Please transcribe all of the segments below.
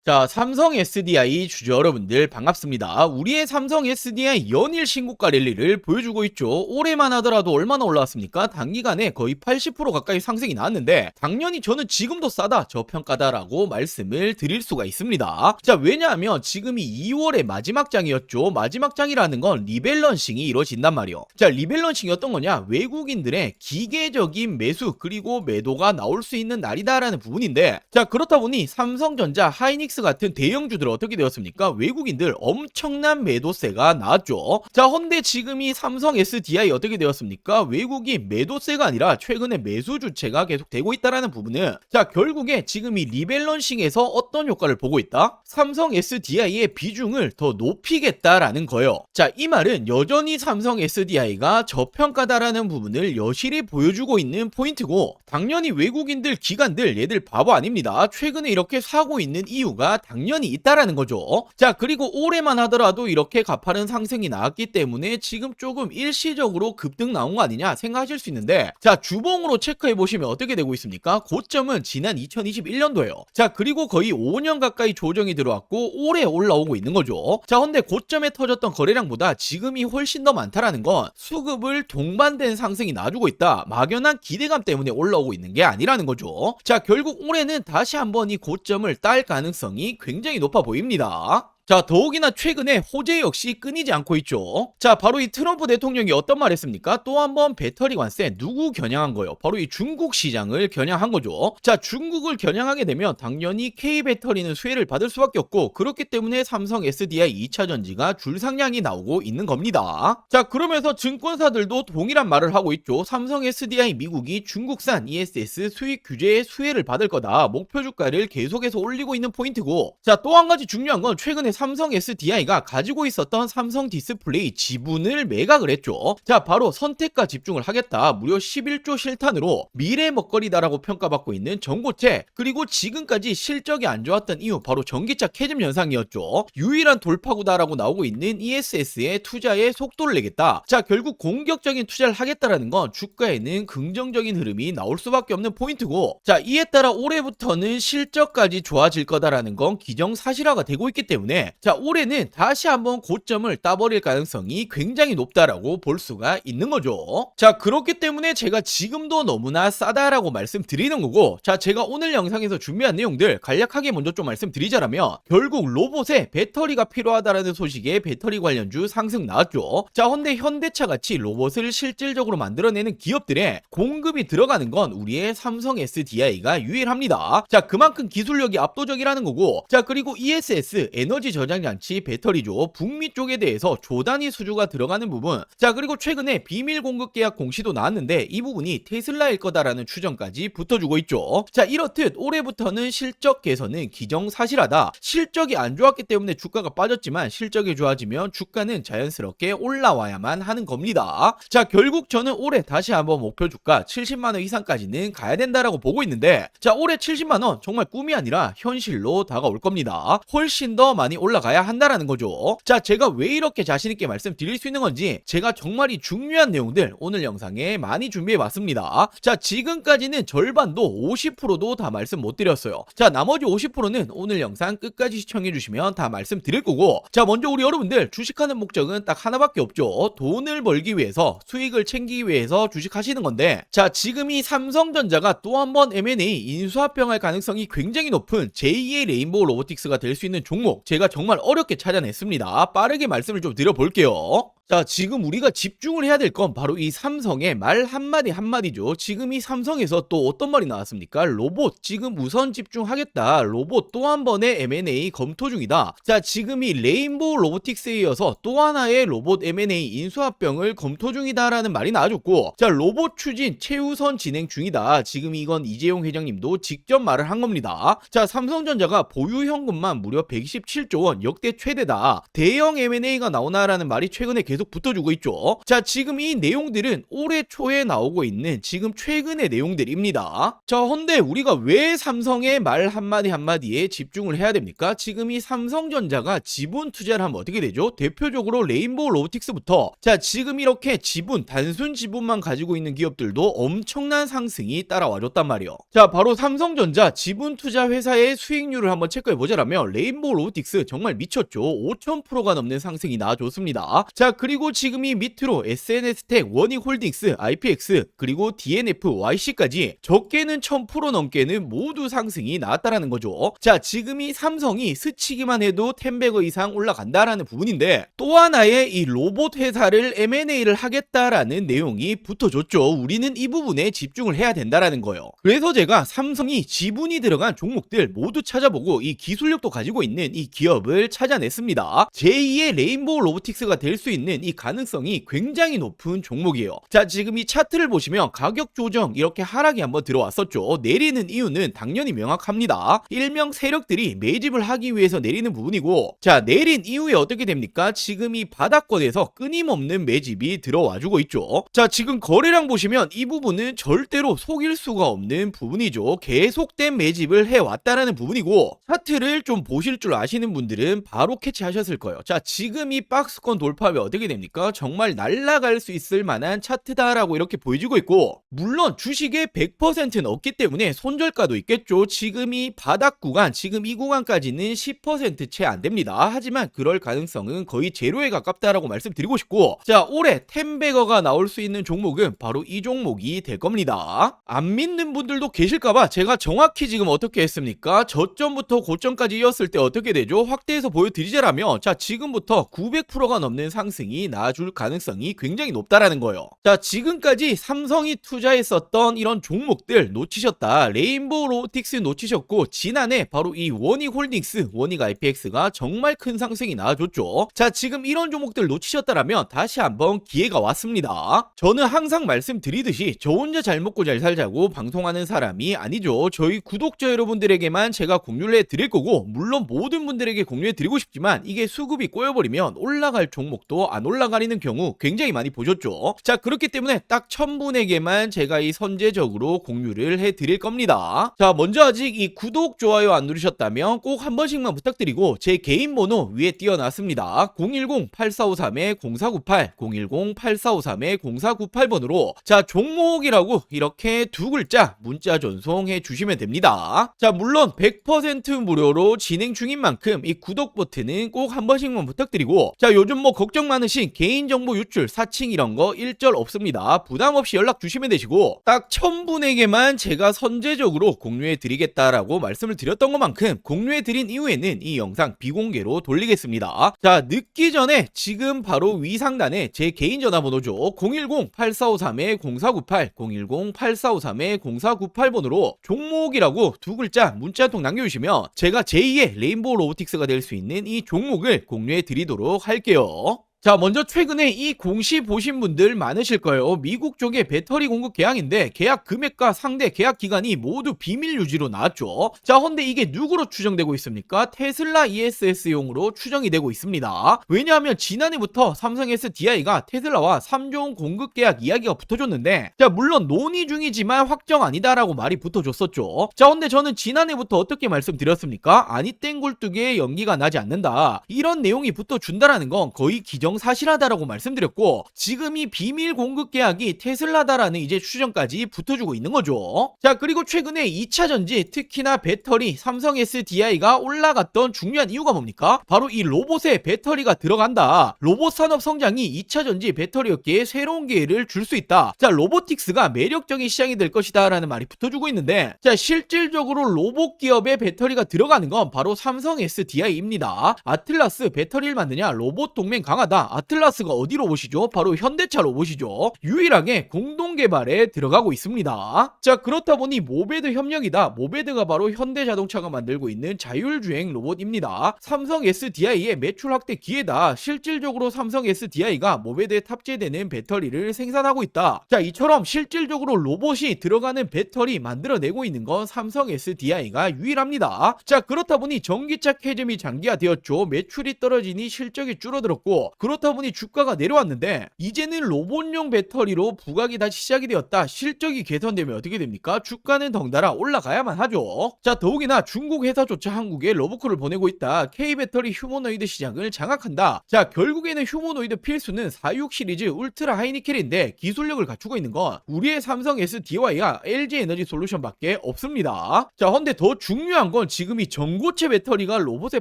자, 삼성 SDI 주주 여러분들 반갑습니다. 우리의 삼성 SDI 연일 신고가 랠리를 보여주고 있죠. 올해만 하더라도 얼마나 올라왔습니까? 단기간에 거의 80% 가까이 상승이 나왔는데 당연히 저는 지금도 싸다, 저평가다라고 말씀을 드릴 수가 있습니다. 자, 왜냐하면 지금이 2월의 마지막 장이었죠. 마지막 장이라는 건 리밸런싱이 이루어진단 말이요. 자, 리밸런싱이 어떤 거냐? 외국인들의 기계적인 매수 그리고 매도가 나올 수 있는 날이다라는 부분인데, 자, 그렇다 보니 삼성전자, 하이닉스 같은 대형주들 어떻게 되었습니까? 외국인들 엄청난 매도세가 나왔죠. 자, 헌데 지금 이 삼성 SDI 어떻게 되었습니까? 외국이 매도세가 아니라 최근에 매수 주체가 계속 되고 있다라는 부분은, 자, 결국에 지금 이 리밸런싱에서 어떤 효과를 보고 있다? 삼성 SDI의 비중을 더 높이겠다라는 거예요. 자, 이 말은 여전히 삼성 SDI가 저평가다라는 부분을 여실히 보여주고 있는 포인트고, 당연히 외국인들, 기관들 얘들 바보 아닙니다. 최근에 이렇게 사고 있는 이유가 당연히 있다라는 거죠. 자, 그리고 올해만 하더라도 이렇게 가파른 상승이 나왔기 때문에 지금 조금 일시적으로 급등 나온 거 아니냐 생각하실 수 있는데, 자, 주봉으로 체크해 보시면 어떻게 되고 있습니까? 고점은 지난 2021년도예요. 자, 그리고 거의 5년 가까이 조정이 들어왔고 올해 올라오고 있는 거죠. 자, 근데 고점에 터졌던 거래량보다 지금이 훨씬 더 많다라는 건 수급을 동반된 상승이 나와주고 있다, 막연한 기대감 때문에 올라오고 있는 게 아니라는 거죠. 자, 결국 올해는 다시 한번 이 고점을 딸 가능성이 굉장히 높아 보입니다. 자, 더욱이나 최근에 호재 역시 끊이지 않고 있죠. 자, 바로 이 트럼프 대통령이 어떤 말 했습니까? 또 한번 배터리 관세 누구 겨냥한 거예요? 바로 이 중국 시장을 겨냥한 거죠. 자, 중국을 겨냥하게 되면 당연히 K배터리는 수혜를 받을 수밖에 없고, 그렇기 때문에 삼성 SDI 2차전지가 줄상량이 나오고 있는 겁니다. 자, 그러면서 증권사들도 동일한 말을 하고 있죠. 삼성 SDI 미국이 중국산 ESS 수익 규제의 수혜를 받을 거다. 목표 주가를 계속해서 올리고 있는 포인트고, 자, 또 한 가지 중요한 건 최근에 삼성 SDI가 가지고 있었던 삼성 디스플레이 지분을 매각을 했죠. 자, 바로 선택과 집중을 하겠다, 무려 11조 실탄으로 미래 먹거리다라고 평가받고 있는 전고체, 그리고 지금까지 실적이 안 좋았던 이유 바로 전기차 캐즘 현상이었죠. 유일한 돌파구다라고 나오고 있는 ESS에 투자의 속도를 내겠다. 자, 결국 공격적인 투자를 하겠다라는 건 주가에는 긍정적인 흐름이 나올 수밖에 없는 포인트고, 자, 이에 따라 올해부터는 실적까지 좋아질 거다라는 건 기정사실화가 되고 있기 때문에, 자, 올해는 다시 한번 고점을 따버릴 가능성이 굉장히 높다라고 볼 수가 있는 거죠. 자, 그렇기 때문에 제가 지금도 너무나 싸다라고 말씀드리는 거고, 자, 제가 오늘 영상에서 준비한 내용들 간략하게 먼저 좀 말씀드리자면, 결국 로봇에 배터리가 필요하다라는 소식에 배터리 관련주 상승 나왔죠. 자, 근데 현대차 같이 로봇을 실질적으로 만들어내는 기업들의 공급이 들어가는 건 우리의 삼성 SDI가 유일합니다. 자, 그만큼 기술력이 압도적이라는 거고, 자, 그리고 ESS 에너지 저장장치 배터리죠. 북미 쪽에 대해서 조단위 수주가 들어가는 부분, 자, 그리고 최근에 비밀 공급 계약 공시도 나왔는데 이 부분이 테슬라일 거다라는 추정까지 붙어주고 있죠. 자, 이렇듯 올해부터는 실적 개선은 기정사실하다. 실적이 안 좋았기 때문에 주가가 빠졌지만 실적이 좋아지면 주가는 자연스럽게 올라와야만 하는 겁니다. 자, 결국 저는 올해 다시 한번 목표 주가 70만원 이상까지는 가야 된다라고 보고 있는데, 자, 올해 70만원 정말 꿈이 아니라 현실로 다가올 겁니다. 훨씬 더 많이 올라가야 한다라는 거죠. 자, 제가 왜 이렇게 자신있게 말씀드릴 수 있는 건지, 제가 정말 이 중요한 내용들 오늘 영상에 많이 준비해 봤습니다. 자, 지금까지는 절반도 50%도 다 말씀 못 드렸어요. 자, 나머지 50%는 오늘 영상 끝까지 시청해 주시면 다 말씀드릴 거고, 자, 먼저 우리 여러분들 주식하는 목적은 딱 하나밖에 없죠. 돈을 벌기 위해서, 수익을 챙기기 위해서 주식하시는 건데, 자, 지금 이 삼성전자가 또 한 번 M&A 인수합병할 가능성이 굉장히 높은 제2의 레인보우 로보틱스가 될 수 있는 종목, 제가 정말 어렵게 찾아냈습니다. 빠르게 말씀을 좀 드려볼게요. 자, 지금 우리가 집중을 해야 될 건 바로 이 삼성의 말 한마디 한마디죠. 지금 이 삼성에서 또 어떤 말이 나왔습니까? 로봇 지금 우선 집중하겠다. 로봇 또 한 번의 M&A 검토 중이다. 자, 지금 이 레인보우 로보틱스에 이어서 또 하나의 로봇 M&A 인수합병을 검토 중이다라는 말이 나와줬고, 자, 로봇 추진 최우선 진행 중이다. 지금 이건 이재용 회장님도 직접 말을 한 겁니다. 자, 삼성전자가 보유 현금만 무려 127조 원, 역대 최대다. 대형 M&A가 나오나라는 말이 최근에 계속 계속 붙어주고 있죠. 자, 지금 이 내용들은 올해 초에 나오고 있는 지금 최근의 내용들입니다. 자, 헌데 우리가 왜 삼성의 말 한마디 한마디에 집중을 해야 됩니까? 지금 이 삼성전자가 지분 투자를 하면 어떻게 되죠? 대표적으로 레인보우 로보틱스부터, 자, 지금 이렇게 지분, 단순 지분만 가지고 있는 기업들도 엄청난 상승이 따라와줬단 말이에요. 자, 바로 삼성전자 지분 투자 회사의 수익률을 한번 체크해보자라면 레인보우 로보틱스 정말 미쳤죠. 5000%가 넘는 상승이 나와줬습니다. 자, 그리고 지금 이 밑으로 SNS텍, 원익홀딩스, IPX, 그리고 DNF, YC까지 적게는 1000% 넘게는 모두 상승이 나왔다라는 거죠. 자, 지금 이 삼성이 스치기만 해도 10배거 이상 올라간다라는 부분인데, 또 하나의 이 로봇 회사를 M&A를 하겠다라는 내용이 붙어줬죠. 우리는 이 부분에 집중을 해야 된다라는 거예요. 그래서 제가 삼성이 지분이 들어간 종목들 모두 찾아보고 이 기술력도 가지고 있는 이 기업을 찾아냈습니다. 제2의 레인보우 로보틱스가 될 수 있는 이 가능성이 굉장히 높은 종목이에요. 자, 지금 이 차트를 보시면 가격 조정 이렇게 하락이 한번 들어왔었죠. 내리는 이유는 당연히 명확합니다. 일명 세력들이 매집을 하기 위해서 내리는 부분이고, 자, 내린 이후에 어떻게 됩니까? 지금 이 바닥권에서 끊임없는 매집이 들어와주고 있죠. 자, 지금 거래량 보시면 이 부분은 절대로 속일 수가 없는 부분이죠. 계속된 매집을 해왔다라는 부분이고, 차트를 좀 보실 줄 아시는 분들은 바로 캐치하셨을 거예요. 자, 지금 이 박스권 돌파하면 어떻게 됩니까? 정말 날아갈 수 있을 만한 차트다라고 이렇게 보여지고 있고, 물론 주식의 100%는 없기 때문에 손절가도 있겠죠. 지금 이 바닥 구간, 지금 이 구간까지는 10% 채 안 됩니다. 하지만 그럴 가능성은 거의 제로에 가깝다라고 말씀드리고 싶고, 자, 올해 10배거가 나올 수 있는 종목은 바로 이 종목이 될 겁니다. 안 믿는 분들도 계실까봐 제가 정확히 지금 어떻게 했습니까? 저점부터 고점까지 이었을 때 어떻게 되죠? 확대해서 보여드리자라면, 자, 지금부터 900%가 넘는 상승이 나와줄 가능성이 굉장히 높다라는 거예요. 자, 지금까지 삼성이 투자했었던 이런 종목들 놓치셨다. 레인보우 로보틱스 놓치셨고, 지난해 바로 이 원익홀딩스, 원익 IPX가 정말 큰 상승이 나와줬죠. 자, 지금 이런 종목들 놓치셨다라면 다시 한번 기회가 왔습니다. 저는 항상 말씀드리듯이 저 혼자 잘 먹고 잘 살자고 방송하는 사람이 아니죠. 저희 구독자 여러분들에게만 제가 공유를 해드릴 거고, 물론 모든 분들에게 공유해드리고 싶지만 이게 수급이 꼬여버리면 올라갈 종목도 안 올라가리는 경우 굉장히 많이 보셨죠. 자, 그렇기 때문에 딱 1000분에게만 제가 이 선제적으로 공유를 해드릴 겁니다. 자, 먼저 아직 이 구독, 좋아요 안 누르셨다면 꼭 한 번씩만 부탁드리고, 제 개인 번호 위에 띄워놨습니다. 010-8453-0498, 010-8453-0498번으로 자, 종목이라고 이렇게 두 글자 문자 전송해 주시면 됩니다. 자, 물론 100% 무료로 진행 중인 만큼 이 구독 버튼은 꼭 한 번씩만 부탁드리고, 자, 요즘 뭐 걱정 많으신 개인정보 유출, 사칭 이런 거 일절 없습니다. 부담 없이 연락 주시면 되시고, 딱 1000분에게만 제가 선제적으로 공유해 드리겠다라고 말씀을 드렸던 것만큼 공유해 드린 이후에는 이 영상 비공개로 돌리겠습니다. 자, 늦기 전에 지금 바로 위 상단에 제 개인 전화번호죠. 010-8453-0498, 010-8453-0498번으로 종목이라고 두 글자 문자 한 통 남겨주시면 제가 제2의 레인보우 로보틱스가 될 수 있는 이 종목을 공유해 드리도록 할게요. 자, 먼저 최근에 이 공시 보신 분들 많으실 거예요. 미국 쪽의 배터리 공급 계약인데 계약 금액과 상대 계약 기간이 모두 비밀 유지로 나왔죠. 자, 근데 이게 누구로 추정되고 있습니까? 테슬라 ESS용으로 추정이 되고 있습니다. 왜냐하면 지난해부터 삼성 SDI가 테슬라와 3종 공급 계약 이야기가 붙어줬는데, 자, 물론 논의 중이지만 확정 아니다라고 말이 붙어줬었죠. 자, 근데 저는 지난해부터 어떻게 말씀드렸습니까? 아니 땡굴뚝에 연기가 나지 않는다, 이런 내용이 붙어준다라는 건 거의 기정사실하다라고 말씀드렸고, 지금 이 비밀 공급 계약이 테슬라다라는 이제 추정까지 붙어주고 있는 거죠. 자, 그리고 최근에 2차전지, 특히나 배터리, 삼성 SDI가 올라갔던 중요한 이유가 뭡니까? 바로 이 로봇에 배터리가 들어간다. 로봇 산업 성장이 2차전지 배터리 업계에 새로운 기회를 줄 수 있다. 자, 로보틱스가 매력적인 시장이 될 것이다 라는 말이 붙어주고 있는데, 자, 실질적으로 로봇 기업에 배터리가 들어가는 건 바로 삼성 SDI입니다. 아틀라스 배터리를 만드냐? 로봇 동맹 강하다. 아틀라스가 어디 로봇이죠? 바로 현대차 로봇이죠. 유일하게 공동 개발에 들어가고 있습니다. 자, 그렇다 보니 모베드 협력이다. 모베드가 바로 현대자동차가 만들고 있는 자율주행 로봇입니다. 삼성 SDI의 매출 확대 기회다. 실질적으로 삼성 SDI가 모베드에 탑재되는 배터리를 생산하고 있다. 자, 이처럼 실질적으로 로봇이 들어가는 배터리 만들어내고 있는 건 삼성 SDI가 유일합니다. 자, 그렇다 보니 전기차 캐즘이 장기화되었죠. 매출이 떨어지니 실적이 줄어들었고, 그렇다 보니 주가가 내려왔는데 이제는 로봇용 배터리로 부각이 다시 시작이 되었다. 실적이 개선되면 어떻게 됩니까? 주가는 덩달아 올라가야만 하죠. 자, 더욱이나 중국 회사조차 한국에 러브콜을 보내고 있다. K배터리 휴머노이드 시장을 장악한다. 자, 결국에는 휴머노이드 필수는 46 시리즈 울트라 하이니켈인데 기술력을 갖추고 있는 건 우리의 삼성 SDI와 LG 에너지 솔루션밖에 없습니다. 자, 근데 더 중요한 건 지금 이 전고체 배터리가 로봇의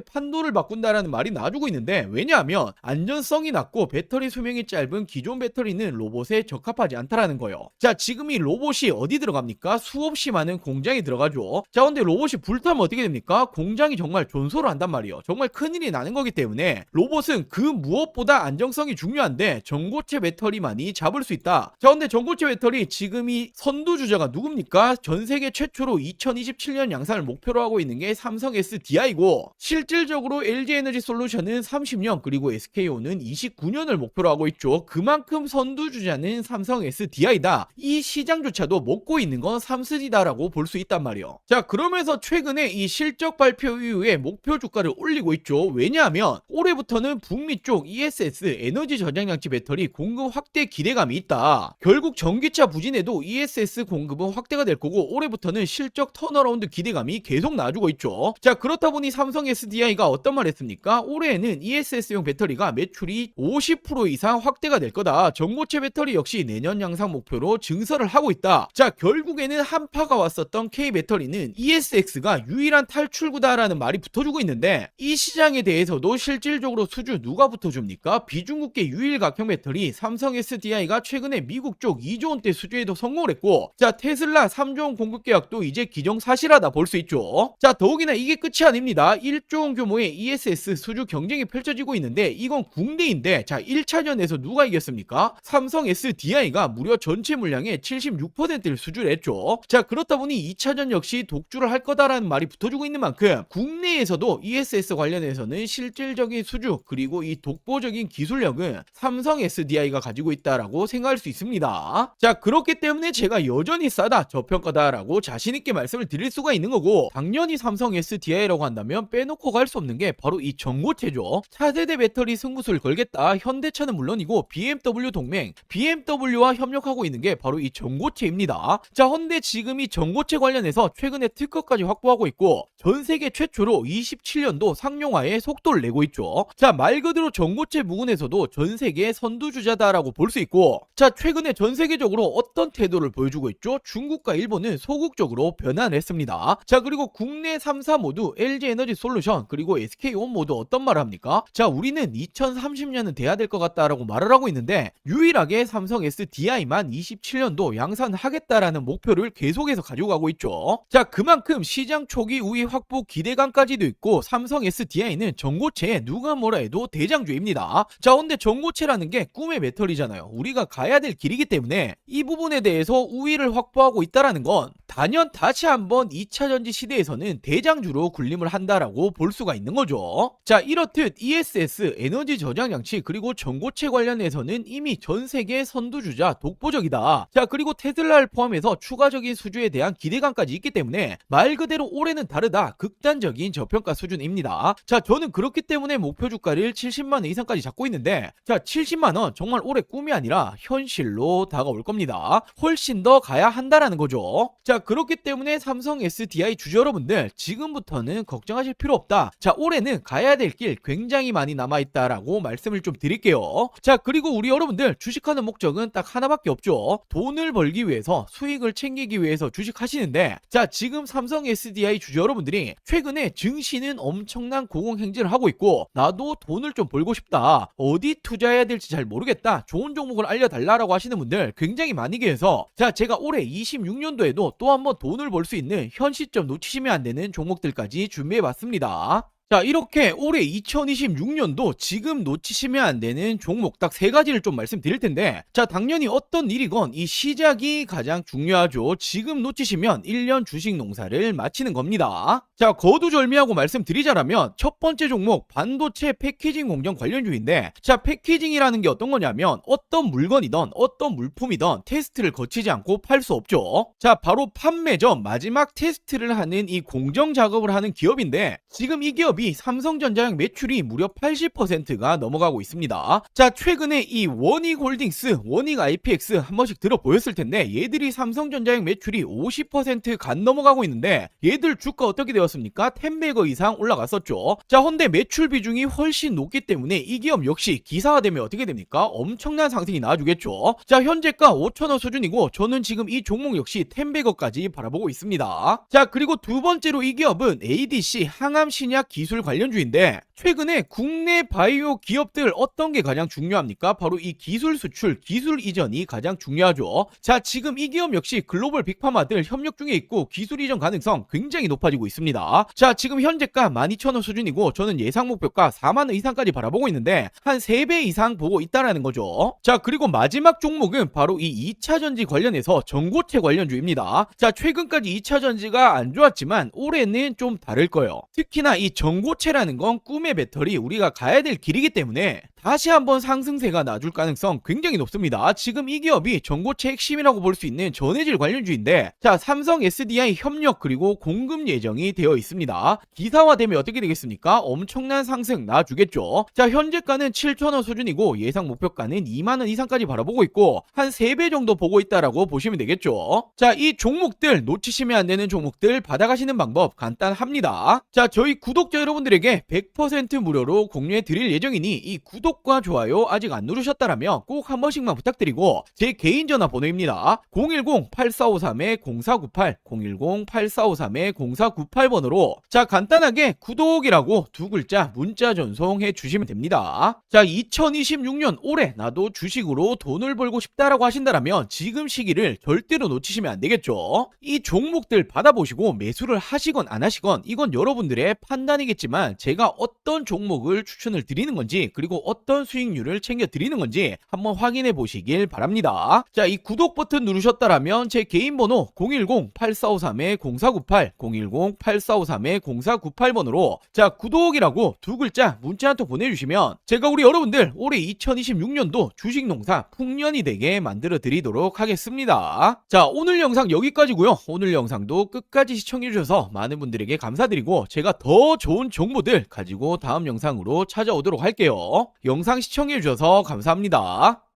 판도를 바꾼다라는 말이 나와주고 있는데, 왜냐하면 안전성이 낮고 배터리 수명이 짧은 기존 배터리는 로봇에 적합하지 않다라는 거예요. 자, 지금 이 로봇이 어디 들어갑니까? 수없이 많은 공장에 들어가죠. 자, 근데 로봇이 불타면 어떻게 됩니까? 공장이 정말 존소를 한단 말이에요. 정말 큰일이 나는 거기 때문에 로봇은 그 무엇보다 안정성이 중요한데 전고체 배터리만이 잡을 수 있다. 자, 근데 전고체 배터리 지금 이 선두주자가 누굽니까? 전 세계 최초로 2027년 양산을 목표로 하고 있는 게 삼성 SDI고, 실질적으로 LG 에너지 솔루션은 30년 그리고 SK온은 29년을 목표로 하고 있죠. 그만큼 선두주자는 삼성 SDI다. 이 시장조차도 먹고 있는 건 삼스디다라고 볼 수 있단 말이에요. 자, 그러면서 최근에 이 실적 발표 이후에 목표 주가를 올리고 있죠. 왜냐하면 올해부터는 북미 쪽 ESS 에너지 저장장치 배터리 공급 확대 기대감이 있다. 결국 전기차 부진에도 ESS 공급은 확대가 될 거고 올해부터는 실적 턴어라운드 기대감이 계속 나와주고 있죠. 자, 그렇다 보니 삼성 SDI가 어떤 말 했습니까? 올해에는 ESS용 배터리가 매출이 50% 이상 확대가 될 거다. 전고체 배터리 역시 내년 양상 목표로 증설을 하고 있다. 자, 결국에는 한파가 왔었던 K배터리는 ESX가 유일한 탈출구다라는 말이 붙어주고 있는데, 이 시장에 대해서도 실질적으로 수주 누가 붙어줍니까? 비중국계 유일 각형 배터리 삼성 SDI가 최근에 미국 쪽 2조 원대 수주에도 성공을 했고, 자, 테슬라 3조 원 공급 계약도 이제 기정사실하다 볼 수 있죠. 자, 더욱이나 이게 끝이 아닙니다. 1조 원 규모의 ESS 수주 경쟁이 펼쳐지고 있는데 이건 국내인데, 자, 1차전에서 누가 이겼습니까? 삼성 SDI가 무려 전체 물량의 76%를 수주를 했죠. 자, 그렇다 보니 2차전 역시 독주를 할 거다라는 말이 붙어주고 있는 만큼 국내에서도 ESS 관련해서는 실질적인 수주 그리고 이 독보적인 기술력은 삼성 SDI가 가지고 있다라고 생각할 수 있습니다. 자, 그렇기 때문에 제가 여전히 싸다, 저평가다라고 자신있게 말씀을 드릴 수가 있는 거고, 당연히 삼성 SDI라고 한다면 빼놓고 갈 수 없는 게 바로 이 전고체죠. 차세대 배터리 승부수를 걸겠다. 현대차는 물론이고 BMW 동맹, BMW와 협력하고 있는 게 바로 이 전고체입니다. 자, 헌데 지금 이 전고체 관련해서 최근에 특허까지 확보하고 있고 전 세계 최초로 27년도 상용화에 속도를 내고 있죠. 자, 말 그대로 전고체 부분에서도 전 세계 선두주자다라고 볼 수 있고, 자, 최근에 전 세계적으로 어떤 태도를 보여주고 있죠? 중국과 일본은 소극적으로 변화를 했습니다. 자, 그리고 국내 3사 모두 LG 에너지 솔루션 그리고 SK온 모두 어떤 말을 합니까? 자, 우리는 2030년은 돼야 될 것 같다라고 말을 하고 있는데, 유일하게 삼성 SDI만 27년도 양산하겠다라는 목표를 계속해서 가지고 가고 있죠. 자, 그만큼 시장 초기 우위 확보 기대감까지도 있고 삼성 SDI는 전고체에 누가 뭐라 해도 대장주입니다. 자, 근데 전고체라는 게 꿈의 배터리잖아요. 우리가 가야 될 길이기 때문에 이 부분에 대해서 우위를 확보하고 있다라는 건 단연 다시 한번 2차 전지 시대에서는 대장주로 군림을 한다라고 볼 수가 있는 거죠. 자, 이렇듯 ESS 에너지 저장 장치 그리고 전고체 관련해서는 이미 전 세계 선두주자 독보적이다. 자, 그리고 테슬라를 포함해서 추가적인 수주에 대한 기대감까지 있기 때문에 말 그대로 올해는 다르다, 극단적인 저평가 수준입니다. 자, 저는 그렇기 때문에 목표 주가를 70만원 이상까지 잡고 있는데, 자, 70만원 정말 올해 꿈이 아니라 현실로 다가올 겁니다. 훨씬 더 가야 한다라는 거죠. 자, 그렇기 때문에 삼성 SDI 주주 여러분들 지금부터는 걱정하실 필요 없다. 자, 올해는 가야 될 길 굉장히 많이 남아있다라고 말씀을 좀 드릴게요. 자, 그리고 우리 여러분들 주식하는 목적은 딱 하나밖에 없죠. 돈을 벌기 위해서, 수익을 챙기기 위해서 주식하시는데, 자, 지금 삼성 SDI 주주 여러분들이 최근에 증시는 엄청난 고공행진을 하고 있고 나도 돈을 좀 벌고 싶다, 어디 투자해야 될지 잘 모르겠다, 좋은 종목을 알려달라고 하시는 분들 굉장히 많이 계셔서, 자, 제가 올해 26년도에도 또 한번 돈을 벌 수 있는 현 시점 놓치시면 안 되는 종목들까지 준비해봤습니다. 자, 이렇게 올해 2026년도 지금 놓치시면 안 되는 종목 딱 3가지를 좀 말씀드릴 텐데, 자, 당연히 어떤 일이건 이 시작이 가장 중요하죠. 지금 놓치시면 1년 주식 농사를 마치는 겁니다. 자, 거두절미하고 말씀드리자라면 첫 번째 종목 반도체 패키징 공정 관련주인데, 자, 패키징이라는 게 어떤 거냐면 어떤 물건이든 어떤 물품이든 테스트를 거치지 않고 팔 수 없죠. 자, 바로 판매 전 마지막 테스트를 하는 이 공정 작업을 하는 기업인데, 지금 이 기업이 기업이 삼성전자형 매출이 무려 80%가 넘어가고 있습니다. 자, 최근에 이 원익홀딩스, 원익 IPX 한 번씩 들어보였을 텐데 얘들이 삼성전자형 매출이 50%간 넘어가고 있는데 얘들 주가 어떻게 되었습니까? 10배거 이상 올라갔었죠. 자, 헌데 매출 비중이 훨씬 높기 때문에 이 기업 역시 기사화되면 어떻게 됩니까? 엄청난 상승이 나와주겠죠. 자, 현재가 5,000원 수준이고 저는 지금 이 종목 역시 10배거까지 바라보고 있습니다. 자, 그리고 두 번째로 이 기업은 ADC 항암신약 기술 관련주인데 최근에 국내 바이오 기업들 어떤 게 가장 중요합니까? 바로 이 기술 수출, 기술 이전이 가장 중요하죠. 자, 지금 이 기업 역시 글로벌 빅파마들 협력 중에 있고 기술 이전 가능성 굉장히 높아지고 있습니다. 자, 지금 현재가 12,000원 수준이고 저는 예상 목표가 4만원 이상까지 바라보고 있는데 한 3배 이상 보고 있다라는 거죠. 자, 그리고 마지막 종목은 바로 이 2차전지 관련해서 전고체 관련주입니다. 자, 최근까지 2차전지가 안 좋았지만 올해는 좀 다를 거예요. 특히나 이 전고체라는 건 꿈의 배터리, 우리가 가야 될 길이기 때문에 다시 한번 상승세가 나줄 가능성 굉장히 높습니다. 지금 이 기업이 전고체 핵심이라고 볼 수 있는 전해질 관련주인데 자, 삼성 SDI 협력 그리고 공급 예정이 되어 있습니다. 기사화되면 어떻게 되겠습니까? 엄청난 상승 나와주겠죠. 자, 현재가는 7,000원 수준이고 예상 목표가는 2만원 이상까지 바라보고 있고 한 3배 정도 보고 있다라고 보시면 되겠죠. 자, 이 종목들 놓치시면 안 되는 종목들 받아가시는 방법 간단합니다. 자, 저희 구독자 여러분들에게 100% 무료로 공유해 드릴 예정이니 이 구독과 좋아요 아직 안 누르셨다라면 꼭 한 번씩만 부탁드리고 제 개인 전화번호입니다. 010-8453-0498 010-8453-0498번으로 자, 간단하게 구독이라고 두 글자 문자 전송해 주시면 됩니다. 자, 2026년 올해 나도 주식으로 돈을 벌고 싶다라고 하신다라면 지금 시기를 절대로 놓치시면 안 되겠죠. 이 종목들 받아보시고 매수를 하시건 안 하시건 이건 여러분들의 판단이겠지만 제가 어떤 종목을 추천을 드리는 건지 그리고 어떤 수익률을 챙겨 드리는 건지 한번 확인해 보시길 바랍니다. 자, 이 구독 버튼 누르셨다라면 제 개인 번호 010-8453-0498 010-8453-0498번으로 자, 구독이라고 두 글자 문자 한 통 보내주시면 제가 우리 여러분들 올해 2026년도 주식농사 풍년이 되게 만들어 드리도록 하겠습니다. 자, 오늘 영상 여기까지고요. 오늘 영상도 끝까지 시청해 주셔서 많은 분들에게 감사드리고 제가 더 좋은 정보들 가지고 다음 영상으로 찾아오도록 할게요. 영상 시청해 주셔서 감사합니다.